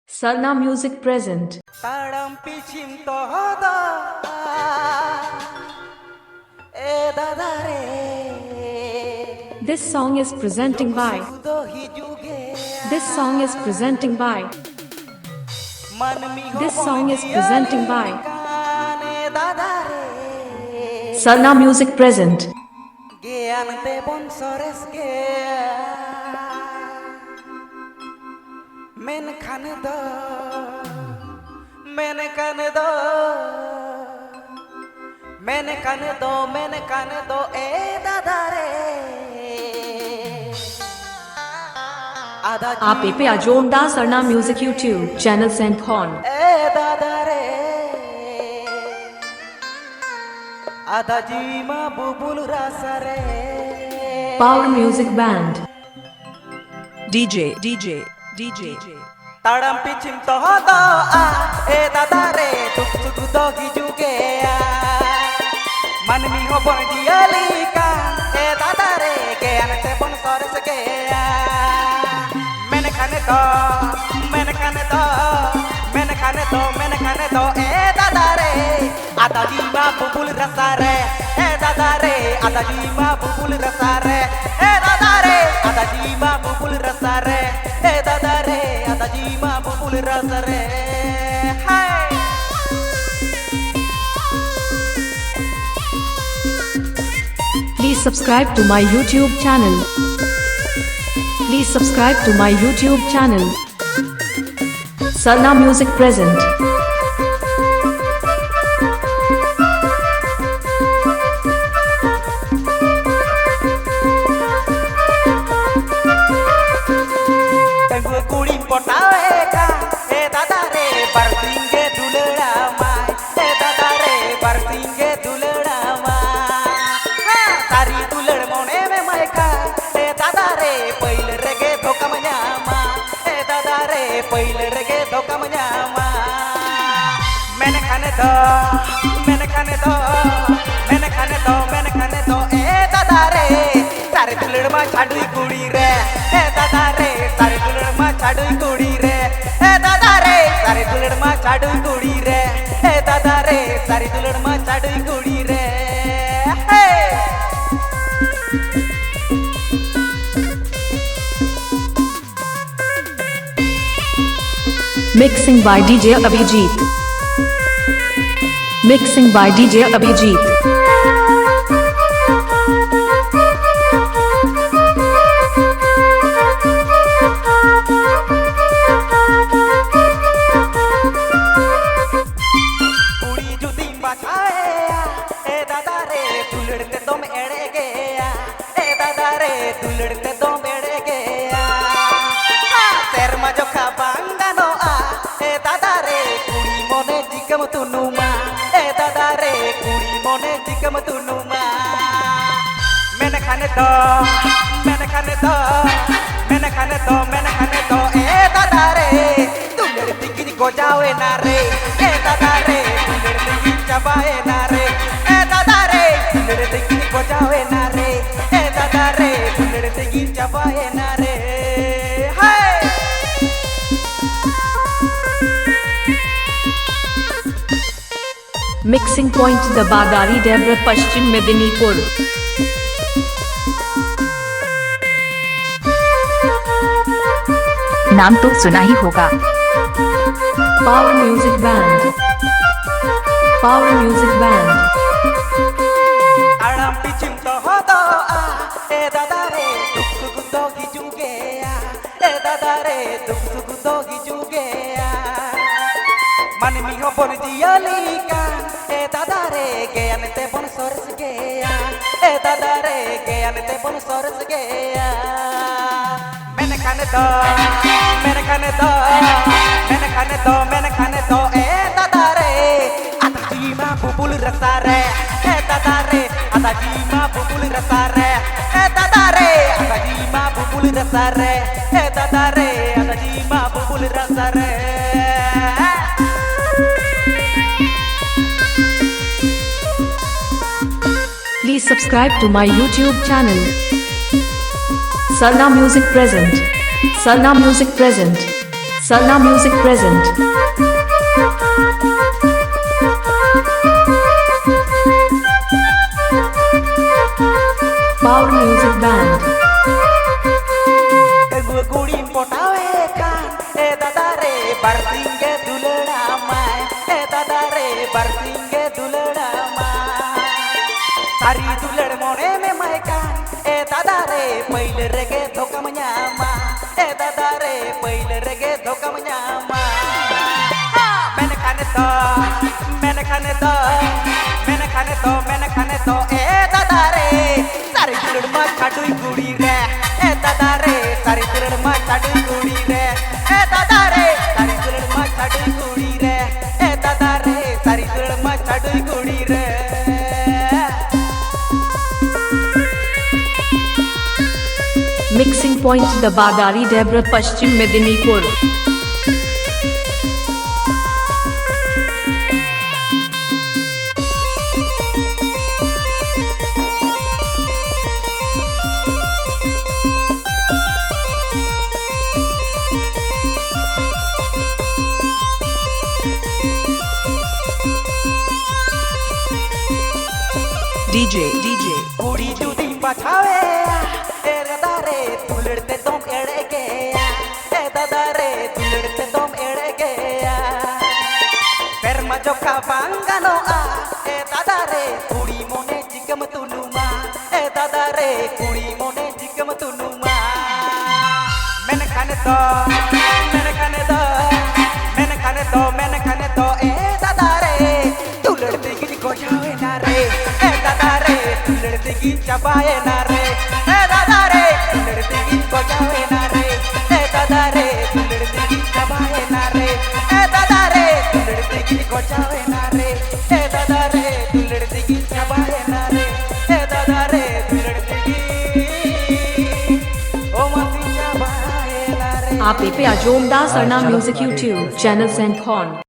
Sarna music present. Daram pichim tohoda Edadare. This song is presenting by. This song is presenting by. This song is presenting by. Sarna music present. मैंने खाने दो ए दादा रे Aapeya जोरदार सरना music YouTube channel सेंड ऑन ए दादा रे आधा जीमा बुबुल रासा रे power music band DJ Daram pichim tohoda e dadare duk duk dogi juge manmi ho bon dialika e dadare ke anate bon sore sake maine khane do e dadare ada jima bubul rasa re e dadare ada jima bubul rasa re e dadare ada jima bubul rasa re e dadare ada jima bubul rasa re hai Please subscribe to my YouTube channel. Please subscribe to my YouTube channel. Sarna music present. Kuri potaeka e dadare bartinge dulera mai e dadare bartinge dulera mai sari dulड़ mone me maika e dadare pail rege dhokam nyama e dadare pail rege dhokam nyama maine khane do e dadare sari dulड़ ma chadui kuri re e dadare sari dulड़ ma chadui kuri re e dadare sari dulड़ ma chadui kuri re e dadare sari dulड़ ma chadui kuri re hey Mixing by DJ Abhijit. Mixing by DJ Abhijit. कुड़ी जुदी बचाया ए दादा रे दुलड़ते तो में एड़े गया ए दादा रे दुलड़ते तो में एड़े गया तेर मजो का बांगानो आ ए दादा रे कुड़ी मोने जिकम तुनुमा ए दादा रे कुड़ी मोने जिकम तुनुमा मैंने खाने दो ए दादा रे दुलड़ती की को जावे ना रे ए दादा रे दुलड़ती की चबाए ना रे ए दादा रे दुलड़ती की को जावे ना रे ए दादा रे दुलड़ती की चबाए ना रे हाय Mixing point Dabadari Debra Paschim Medinipur. नाम तो सुना ही होगा। Power music band. Power music band. Daram pichim tohoda e dadare duk duk dogi juge e dadare duk duk dogi juge manmi ho bon dialika e dadare ke anete bon sors ge e dadare ke anete bon sors ge मैंने खाने दो ए दादा रे आधा जीमा बुबुल रसा रे ए दादा रे आधा जीमा बुबुल रसा रे ए दादा रे आधा जीमा बुबुल रसा रे ए दादा रे आधा जीमा बुबुल रसा रे Please subscribe to my YouTube channel. Sarna music present. Sarna music present. Sarna Music present. Power Music Band. Gudi पोटावे कान ए दादा रे बरसिंगे दुलड़ा माय ए दादा रे बरसिंगे दुलड़ा माय सारी दुलड़ मोने में माय कान ए दादा रे पहिले रेगे धोका मन्यामा ए दादा रे पहिले रेगे धोका मन्यामा मैंने खाने तो ए दादा रे सारी दुलड़ मा छाडुई गुड़ी रे ए दादा रे सारी दुलड़ मा छाडुई गुड़ी रे ए दादा रे सारी दुलड़ मा छाडुई गुड़ी रे ए दादा रे सारी दुलड़ मा छाडुई गुड़ी रे Mixing point Dabadari Debra Paschim Medinipur. DJ कुड़ी जुदी बचावे ए दादा रे दुलड़ते तुम एड़े गया ए दादा रे दुलड़ते तुम एड़े गया फिर मजो का बांगानो आ ए दादा रे कुड़ी मोने जिगम तुनुमा ए दादा रे कुड़ी मोने जिगम तुनुमा मैंने खाने तो ए दादा रे दुलड़ते गिरी को जावे ना रे ए दादा रे दुलड़ते गिरी चबाए ना रे ए दादा रे दुलड़ते गिरी को जावे ना रे ए दादा रे दुलड़ते गिरी चबाए ना रे ए दादा रे दुलड़ते गिरी को जावे ना रे ए दादा रे दुलड़ते गिरी चबाए ना रे ए दादा रे दुलड़ते गिरी ओ मसी चबाए ना रे Aapeya Sarna Music YouTube channel TAHNK.